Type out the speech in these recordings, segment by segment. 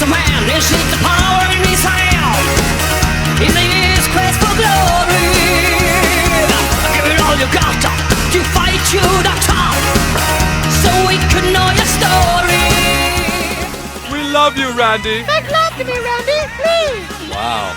a man, he seeks the power in his hand. In his quest for glory, give it all you got to fight you the top, so we could know your story. We love you, Randy. Make love to me, Randy, please. Wow.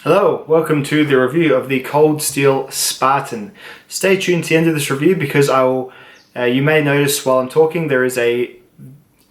Hello, welcome to the review of the Cold Steel Spartan. Stay tuned to the end of this review because you may notice while I'm talking there is a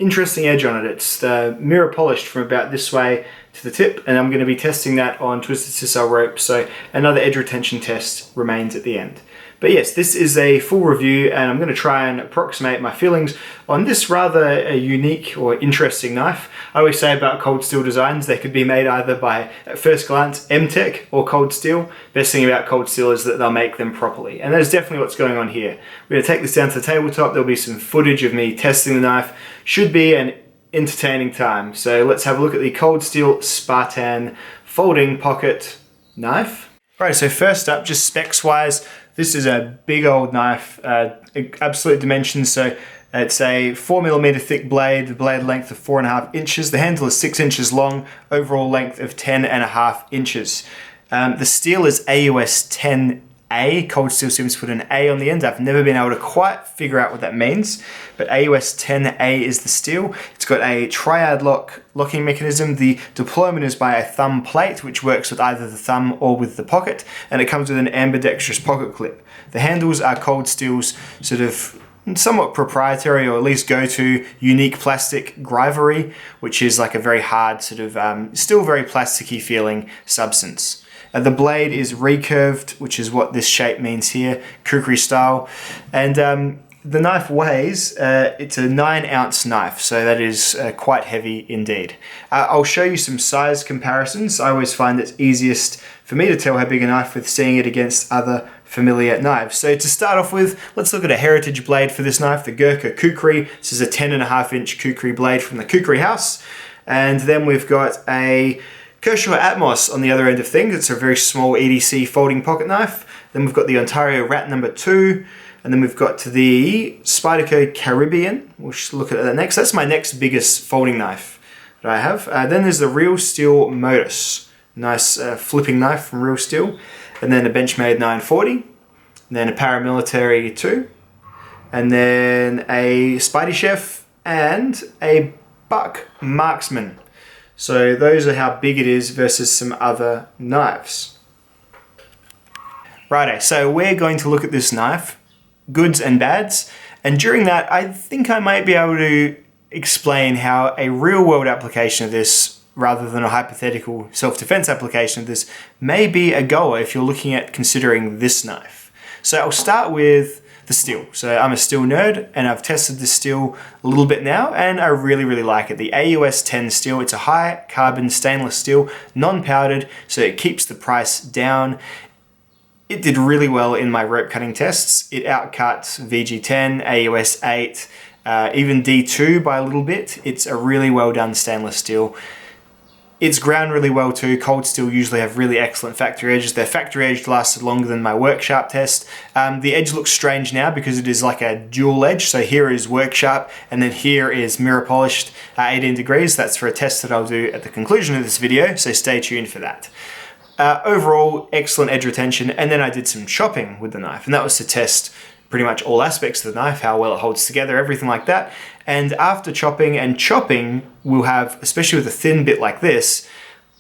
interesting edge on it. It's mirror polished from about this way to the tip, and I'm going to be testing that on twisted sisal rope, so another edge retention test remains at the end. But yes, this is a full review and I'm going to try and approximate my feelings on this rather unique or interesting knife. I always say about cold steel designs, they could be made either by, at first glance, M-Tech or cold steel. Best thing about cold steel is that they'll make them properly. And that is definitely what's going on here. We're going to take this down to the tabletop. There'll be some footage of me testing the knife. Should be an entertaining time. So let's have a look at the Cold Steel Spartan folding pocket knife. Right, so first up, just specs wise, this is a big old knife, absolute dimensions. So it's a 4mm thick blade, the blade length of 4.5 inches. The handle is 6 inches long, overall length of 10.5 inches. The steel is AUS10. Cold steel seems to put an A on the end. I've never been able to quite figure out what that means, but AUS10A is the steel. It's got a triad locking mechanism. The deployment is by a thumb plate, which works with either the thumb or with the pocket, and it comes with an ambidextrous pocket clip. The handles are Cold Steel's sort of somewhat proprietary, or at least go-to, unique plastic Grivery, which is like a very hard sort of, still very plasticky feeling substance. The blade is recurved, which is what this shape means here, kukri style. And the knife weighs, it's a 9-ounce knife, so that is quite heavy indeed. I'll show you some size comparisons. I always find it's easiest for me to tell how big a knife with seeing it against other familiar knives. So to start off with, let's look at a heritage blade for this knife, the Gurkha Kukri. This is a 10.5 inch Kukri blade from the Kukri house. And then we've got a Kershaw Atmos on the other end of things. It's a very small EDC folding pocket knife. Then we've got the Ontario Rat number 2, and then we've got the Spyderco Caribbean. We'll look at that next. That's my next biggest folding knife that I have. Then there's the Real Steel Modus, nice flipping knife from Real Steel, and then a Benchmade 940, and then a Paramilitary 2, and then a Spidey Chef, and a Buck Marksman. So those are how big it is versus some other knives. Righto, so we're going to look at this knife, goods and bads, and during that I think I might be able to explain how a real world application of this, rather than a hypothetical self-defense application of this, may be a goer if you're looking at considering this knife. So I'll start with the steel. So I'm a steel nerd and I've tested this steel a little bit now and I really, really like it. The AUS10 steel, it's a high carbon stainless steel, non-powdered, so it keeps the price down. It did really well in my rope cutting tests. It outcuts VG10, AUS8, even D2 by a little bit. It's a really well done stainless steel. It's ground really well too. Cold steel usually have really excellent factory edges. Their factory edge lasted longer than my work sharp test. The edge looks strange now because it is like a dual edge. So here is work sharp and then here is mirror polished 18 degrees. That's for a test that I'll do at the conclusion of this video, so stay tuned for that. Overall, excellent edge retention, and then I did some chopping with the knife, and that was to test pretty much all aspects of the knife, how well it holds together, everything like that. And after chopping will have, especially with a thin bit like this,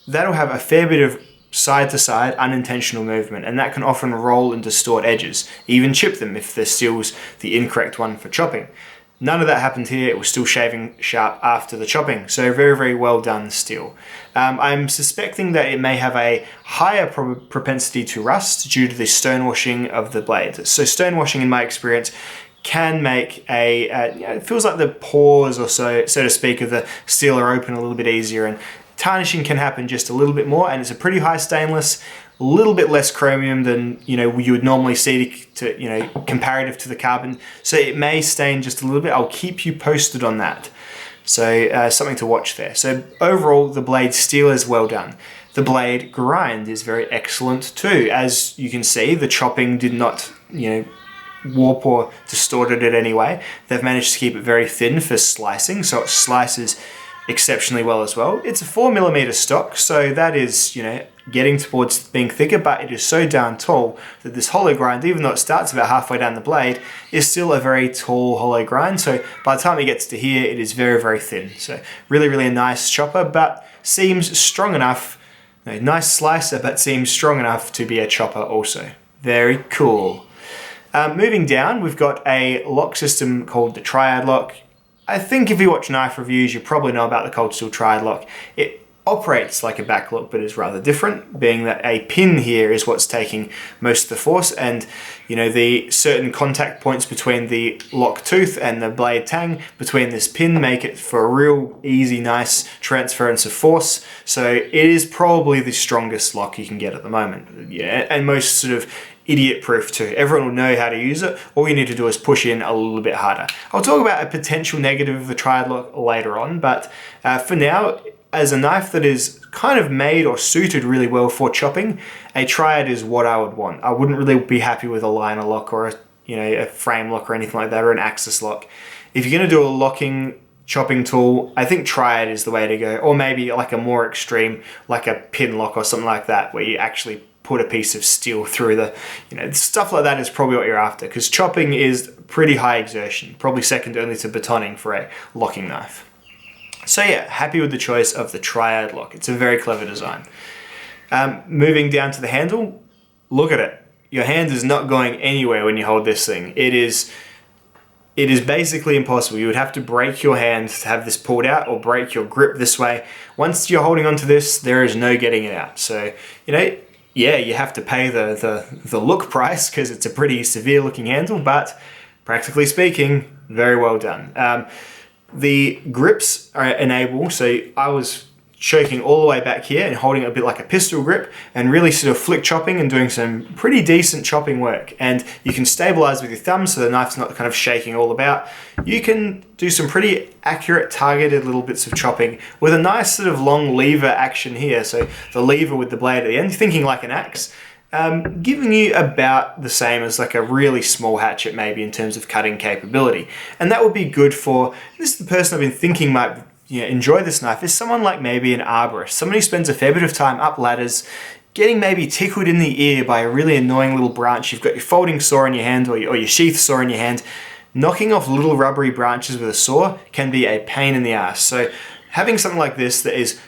that'll have a fair bit of side-to-side unintentional movement, and that can often roll and distort edges, even chip them if the steel's the incorrect one for chopping. None of that happened here. It was still shaving sharp after the chopping, so very, very well done steel. I'm suspecting that it may have a higher propensity to rust due to the stonewashing of the blade. So stonewashing, in my experience, can make it feels like the pores or so to speak of the steel are open a little bit easier, and tarnishing can happen just a little bit more, and it's a pretty high stainless. a little bit less chromium than you would normally see to comparative to the carbon, so it may stain just a little bit. I'll keep you posted on that. So something to watch there. So overall, the blade steel is well done. The blade grind is very excellent too. As you can see, the chopping did not warp or distorted it anyway. They've managed to keep it very thin for slicing, so it slices exceptionally well as well. It's a 4mm stock, so that is getting towards being thicker, but it is so darn tall that this hollow grind, even though it starts about halfway down the blade, is still a very tall hollow grind. So by the time it gets to here, it is very, very thin. So really, really a nice chopper, but seems strong enough. Nice slicer, but seems strong enough to be a chopper also. Very cool. Moving down, we've got a lock system called the Triad lock. I think if you watch knife reviews, you probably know about the Cold Steel Triad lock. It operates like a back lock, but is rather different, being that a pin here is what's taking most of the force, and the certain contact points between the lock tooth and the blade tang between this pin make it for a real easy, nice transference of force. So it is probably the strongest lock you can get at the moment. Yeah, and most sort of idiot proof too. Everyone will know how to use it. All you need to do is push in a little bit harder. I'll talk about a potential negative of the Triad lock later on, but for now, as a knife that is kind of made or suited really well for chopping, a Triad is what I would want. I wouldn't really be happy with a liner lock or a frame lock or anything like that, or an axis lock. If you're going to do a locking chopping tool, I think Triad is the way to go, or maybe like a more extreme, like a pin lock or something like that, where you actually put a piece of steel through the, stuff like that is probably what you're after, because chopping is pretty high exertion, probably second only to batoning for a locking knife. So yeah, happy with the choice of the Triad lock. It's a very clever design. Moving down to the handle, look at it. Your hand is not going anywhere when you hold this thing. It is basically impossible. You would have to break your hand to have this pulled out, or break your grip this way. Once you're holding onto this, there is no getting it out. So, yeah, you have to pay the look price, because it's a pretty severe looking handle, but practically speaking, very well done. The grips are enabled, so I was choking all the way back here and holding it a bit like a pistol grip and really sort of flick chopping and doing some pretty decent chopping work. And you can stabilize with your thumb so the knife's not kind of shaking all about. You can do some pretty accurate targeted little bits of chopping with a nice sort of long lever action here. So the lever with the blade at the end, thinking like an axe, giving you about the same as like a really small hatchet maybe in terms of cutting capability. And that would be good for, this is the person I've been thinking might enjoy this knife, is someone like maybe an arborist, someone who spends a fair bit of time up ladders, getting maybe tickled in the ear by a really annoying little branch. You've got your folding saw in your hand, or your sheath saw in your hand. Knocking off little rubbery branches with a saw can be a pain in the ass. So having something like this that is,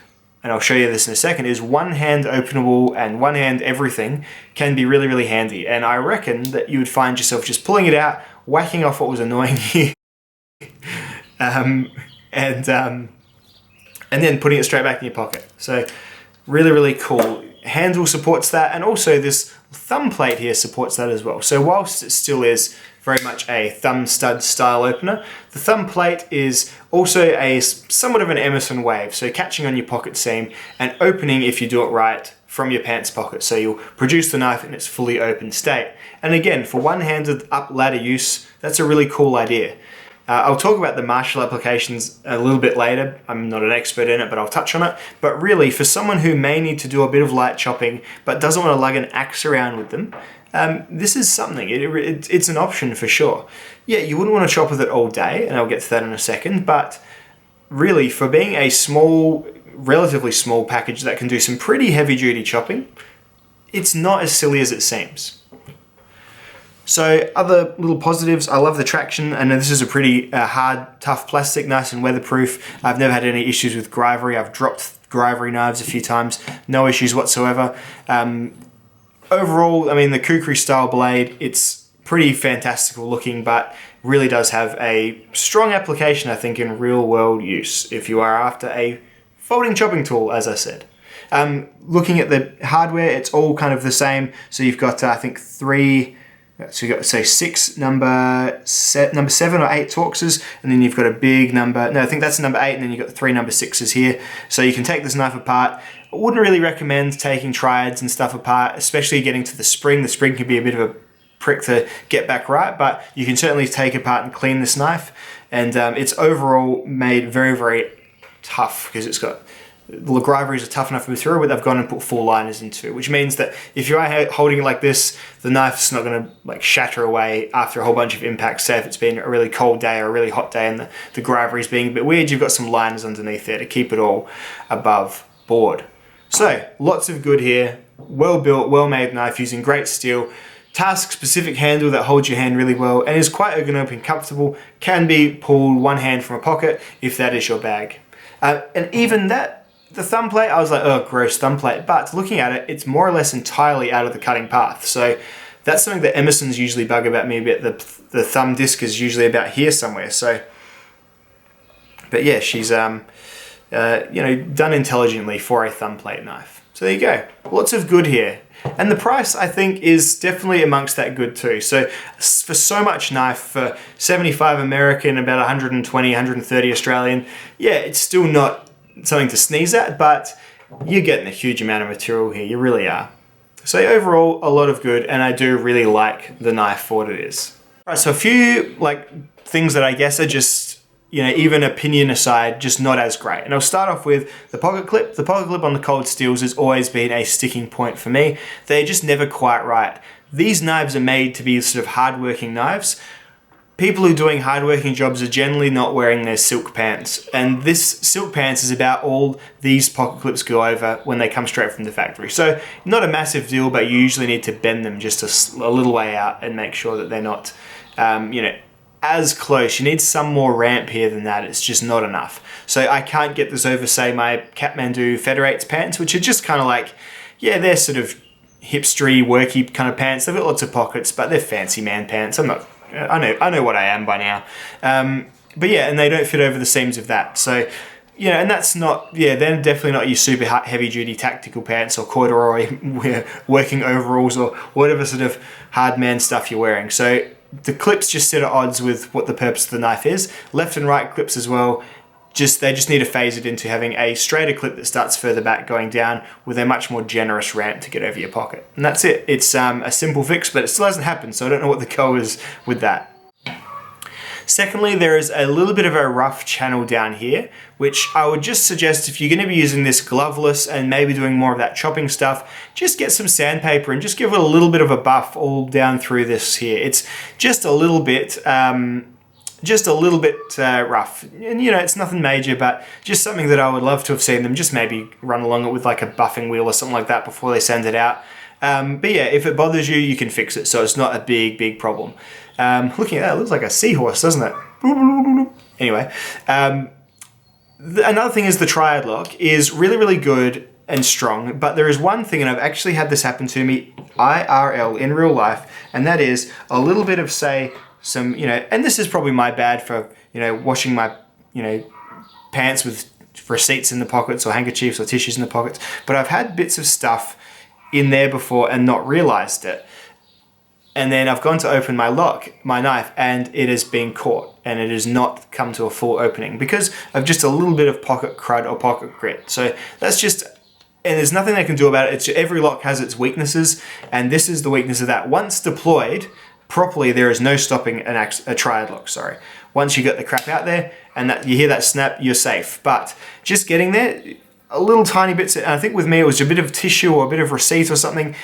and I'll show you this in a second, is one hand openable and one hand everything, can be really, really handy. And I reckon that you would find yourself just pulling it out, whacking off what was annoying you, and then putting it straight back in your pocket. So really, really cool. Handle supports that, and also this thumb plate here supports that as well. So whilst it still is very much a thumb stud style opener, the thumb plate is also a somewhat of an Emerson wave, so catching on your pocket seam and opening, if you do it right, from your pants pocket. So you'll produce the knife in its fully open state. And again, for one-handed up ladder use, that's a really cool idea. I'll talk about the Marshall applications a little bit later. I'm not an expert in it, but I'll touch on it. But really, for someone who may need to do a bit of light chopping, but doesn't want to lug an axe around with them, this is something. It's an option for sure. Yeah, you wouldn't want to chop with it all day, and I'll get to that in a second, but really, for being a small, relatively small package that can do some pretty heavy-duty chopping, it's not as silly as it seems. So other little positives, I love the traction. I know this is a pretty hard, tough plastic, nice and weatherproof. I've never had any issues with grivery. I've dropped grivery knives a few times, no issues whatsoever. Overall, I mean, the kukri style blade, it's pretty fantastical looking, but really does have a strong application, I think, in real world use if you are after a folding chopping tool, as I said. Looking at the hardware, it's all kind of the same. So you've got, I think, so you've got, say, 6 number 7 or 8 Torxes, and then you've got a big number, no, I think that's number 8, and then you've got 3 number 6s here. So you can take this knife apart. I wouldn't really recommend taking triads and stuff apart, especially getting to the spring. The spring can be a bit of a prick to get back right, but you can certainly take apart and clean this knife. And it's overall made very, very tough because it's got, the Grivory is a tough enough material, but they've gone and put 4 liners into it, which means that if you are holding it like this, the knife's not going to like shatter away after a whole bunch of impacts. Say if it's been a really cold day or a really hot day and the Grivory's being a bit weird, you've got some liners underneath there to keep it all above board. So lots of good here, well built, well made knife using great steel. Task specific handle that holds your hand really well and is quite ergonomic and comfortable. Can be pulled one hand from a pocket if that is your bag. And even that, the thumb plate, I was like, oh, gross thumb plate. But looking at it, it's more or less entirely out of the cutting path. So that's something that Emerson's usually bug about me a bit. The thumb disc is usually about here somewhere. So, but yeah, she's you know, done intelligently for a thumb plate knife. So there you go. Lots of good here. And the price, I think, is definitely amongst that good too. So for so much knife, for 75 American, about 120, 130 Australian, yeah, it's still not something to sneeze at, but you're getting a huge amount of material here. You really are. So overall, a lot of good, and I do really like the knife for what it is. All right, so a few like things that I guess are just, you know, even opinion aside, just not as great. And I'll start off with the pocket clip. The pocket clip on the cold steels has always been a sticking point for me. They're just never quite right. These knives are made to be sort of hardworking knives. People who are doing hardworking jobs are generally not wearing their silk pants. And this silk pants is about all these pocket clips go over when they come straight from the factory. So not a massive deal, but you usually need to bend them just a little way out and make sure that they're not, you know, as close. You need some more ramp here than that. It's just not enough. So I can't get this over, say, my Kathmandu Federates pants, which are just kind of like, yeah, they're sort of hipstery, worky kind of pants. They've got lots of pockets, but they're fancy man pants. I know what I am by now. But yeah, and they don't fit over the seams of that. So, you know, and that's not, yeah, they're definitely not your super heavy duty tactical pants or corduroy working overalls or whatever sort of hard man stuff you're wearing. So the clips just sit at odds with what the purpose of the knife is. Left and right clips as well, they just need to phase it into having a straighter clip that starts further back going down with a much more generous ramp to get over your pocket. And that's it. It's a simple fix, but it still hasn't happened, so I don't know what the goal is with that. Secondly, there is a little bit of a rough channel down here, which I would just suggest if you're going to be using this gloveless and maybe doing more of that chopping stuff, just get some sandpaper and just give it a little bit of a buff all down through this here. It's just a little bit rough. And you know, it's nothing major, but just something that I would love to have seen them just maybe run along it with like a buffing wheel or something like that before they send it out. But yeah, if it bothers you, you can fix it. So it's not a big problem. Looking at that, it looks like a seahorse, doesn't it? Anyway, another thing is the triad lock is really good and strong, but there is one thing, and I've actually had this happen to me IRL in real life, and that is a little bit of, say, some, you know, and this is probably my bad for, you know, washing my, you know, pants with receipts in the pockets or handkerchiefs or tissues in the pockets, but I've had bits of stuff in there before and not realized it. And then I've gone to open my knife, and it has been caught and it has not come to a full opening because of just a little bit of pocket crud or pocket grit. So that's just, and there's nothing they can do about it. It's every lock has its weaknesses, and this is the weakness of that. Once deployed properly, there is no stopping a triad lock, sorry. Once you get the crap out there and that you hear that snap, you're safe. But just getting there, a little tiny bits, and I think with me it was a bit of tissue or a bit of receipt or something,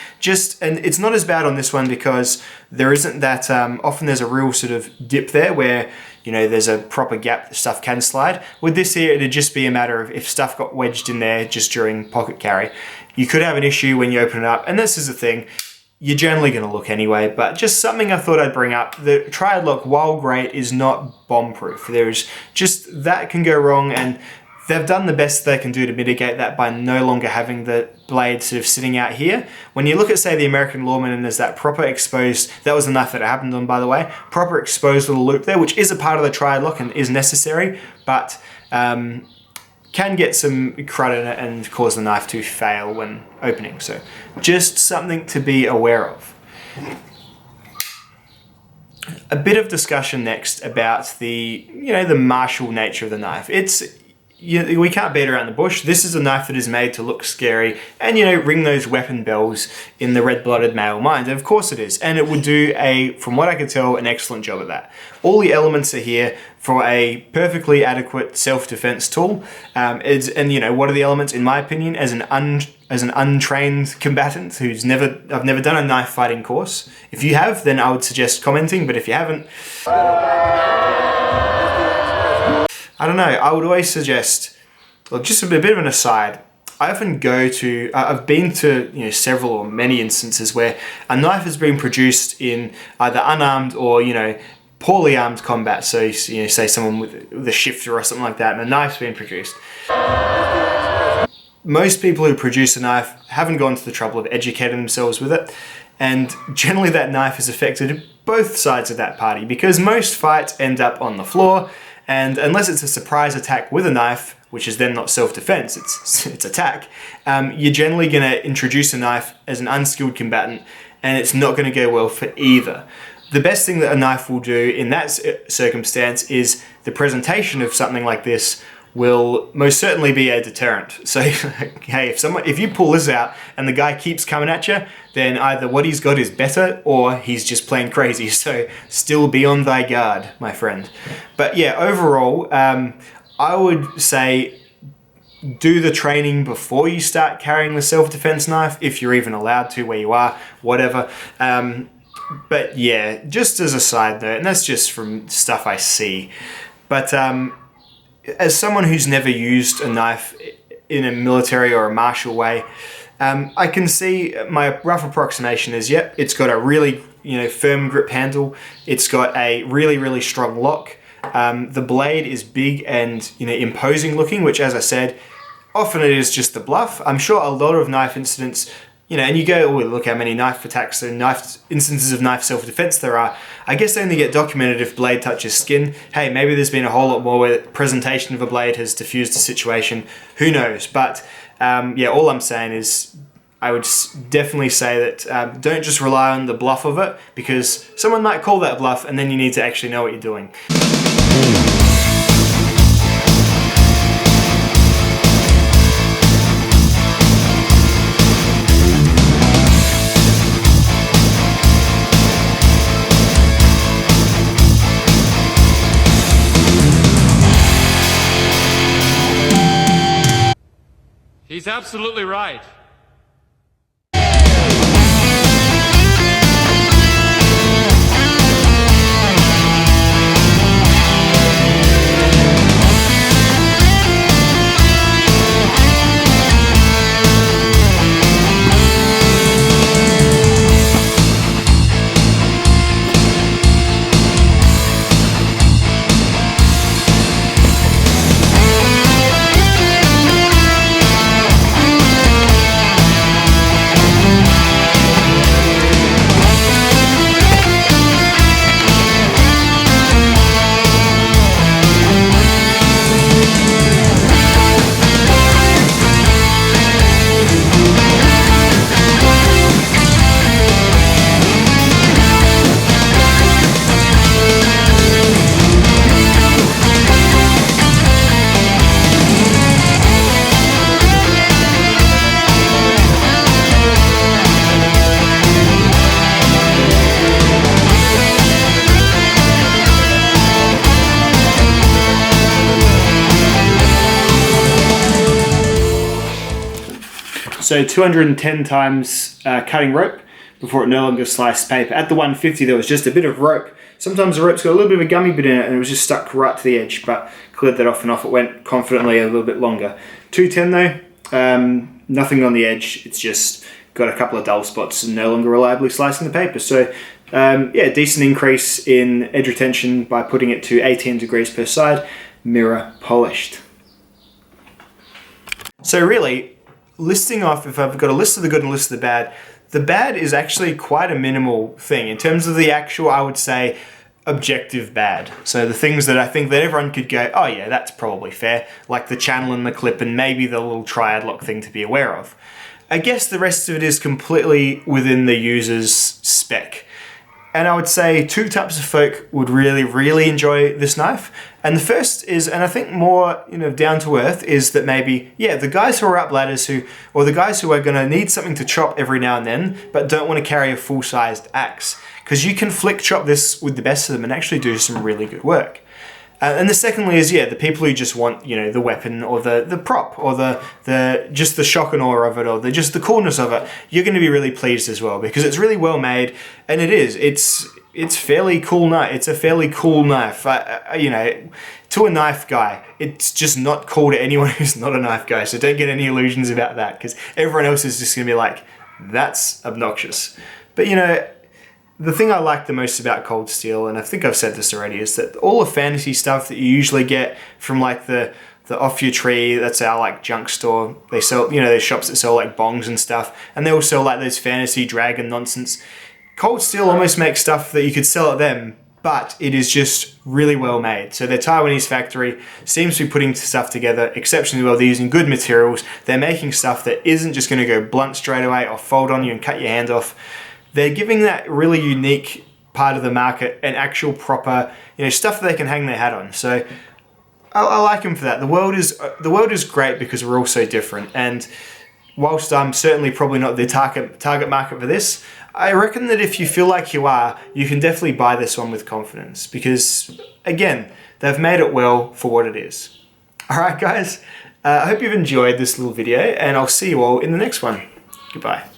and it's not as bad on this one because there isn't that, often there's a real sort of dip there where, you know, there's a proper gap that stuff can slide. With this here, it'd just be a matter of if stuff got wedged in there just during pocket carry. You could have an issue when you open it up, and this is the thing, you're generally going to look anyway, but just something I thought I'd bring up. The triad lock, while great, is not bomb-proof. There's just, that can go wrong, and they've done the best they can do to mitigate that by no longer having the blade sort of sitting out here. When you look at, say, the American Lawman, and there's that proper exposed, that was the knife that it happened on, by the way, proper exposed little loop there, which is a part of the triad lock and is necessary, but can get some crud in it and cause the knife to fail when opening. So just something to be aware of. A bit of discussion next about the, you know, the martial nature of the knife. we can't beat around the bush. This is a knife that is made to look scary and, ring those weapon bells in the red-blooded male mind. And of course it is. And it would do from what I can tell, an excellent job at that. All the elements are here for a perfectly adequate self-defense tool. What are the elements, in my opinion, as an untrained combatant I've never done a knife fighting course. If you have, then I would suggest commenting, but if you haven't, I don't know, I would always suggest, look, just a bit of an aside, I've been to several or many instances where a knife has been produced in either unarmed or, poorly armed combat. So, say someone with a shifter or something like that, and a knife's been produced. Most people who produce a knife haven't gone to the trouble of educating themselves with it, and generally that knife has affected both sides of that party, because most fights end up on the floor. And unless it's a surprise attack with a knife, which is then not self-defense, it's attack, you're generally going to introduce a knife as an unskilled combatant, and it's not going to go well for either. The best thing that a knife will do in that circumstance is the presentation of something like this will most certainly be a deterrent. So, hey, if you pull this out and the guy keeps coming at you, then either what he's got is better or he's just plain crazy. So still be on thy guard, my friend. But yeah, overall, I would say do the training before you start carrying the self-defense knife, if you're even allowed to where you are, whatever. But yeah, just as a side note, and that's just from stuff I see, but as someone who's never used a knife in a military or a martial way, I can see my rough approximation is, yep, it's got a really firm grip handle. It's got a really, really strong lock. The blade is big and imposing looking, which, as I said, often it is just the bluff. I'm sure a lot of knife incidents, and you go, oh, look how many knife attacks and instances of knife self-defense there are. I guess they only get documented if blade touches skin. Hey, maybe there's been a whole lot more where presentation of a blade has diffused the situation. Who knows? But yeah, all I'm saying is I would definitely say that don't just rely on the bluff of it, because someone might call that bluff and then you need to actually know what you're doing. He's absolutely right. So 210 times cutting rope before it no longer sliced paper. At the 150 there was just a bit of rope. Sometimes the rope's got a little bit of a gummy bit in it and it was just stuck right to the edge, but cleared that off and off it went confidently a little bit longer. 210 though, nothing on the edge, it's just got a couple of dull spots and no longer reliably slicing the paper. So yeah, decent increase in edge retention by putting it to 18 degrees per side, mirror polished. So really, listing off, if I've got a list of the good and a list of the bad is actually quite a minimal thing. In terms of the actual, I would say, objective bad. So the things that I think that everyone could go, oh yeah, that's probably fair, like the channel and the clip and maybe the little triad lock thing to be aware of. I guess the rest of it is completely within the user's spec. And I would say two types of folk would really enjoy this knife. And the first is, and I think more, down to earth, is that maybe, the guys who are up ladders or the guys who are going to need something to chop every now and then, but don't want to carry a full-sized axe. Because you can flick chop this with the best of them and actually do some really good work. And the secondly is, the people who just want, the weapon or the prop or just the shock and awe of it or just the coolness of it. You're going to be really pleased as well because it's really well made, and it is. It's fairly cool knife. It's a fairly cool knife. To a knife guy, it's just not cool to anyone who's not a knife guy. So don't get any illusions about that because everyone else is just going to be like, that's obnoxious. But the thing I like the most about Cold Steel, and I think I've said this already, is that all the fantasy stuff that you usually get from like the off your tree, that's our like junk store. They sell, there's shops that sell like bongs and stuff, and they all sell like those fantasy dragon nonsense. Cold Steel almost makes stuff that you could sell at them, but it is just really well made. So their Taiwanese factory seems to be putting stuff together exceptionally well. They're using good materials. They're making stuff that isn't just going to go blunt straight away or fold on you and cut your hand off. They're giving that really unique part of the market an actual proper, stuff that they can hang their hat on. So I like them for that. The world is great because we're all so different. And whilst I'm certainly probably not the target market for this, I reckon that if you feel like you are, you can definitely buy this one with confidence because, again, they've made it well for what it is. All right, guys. I hope you've enjoyed this little video, and I'll see you all in the next one. Goodbye.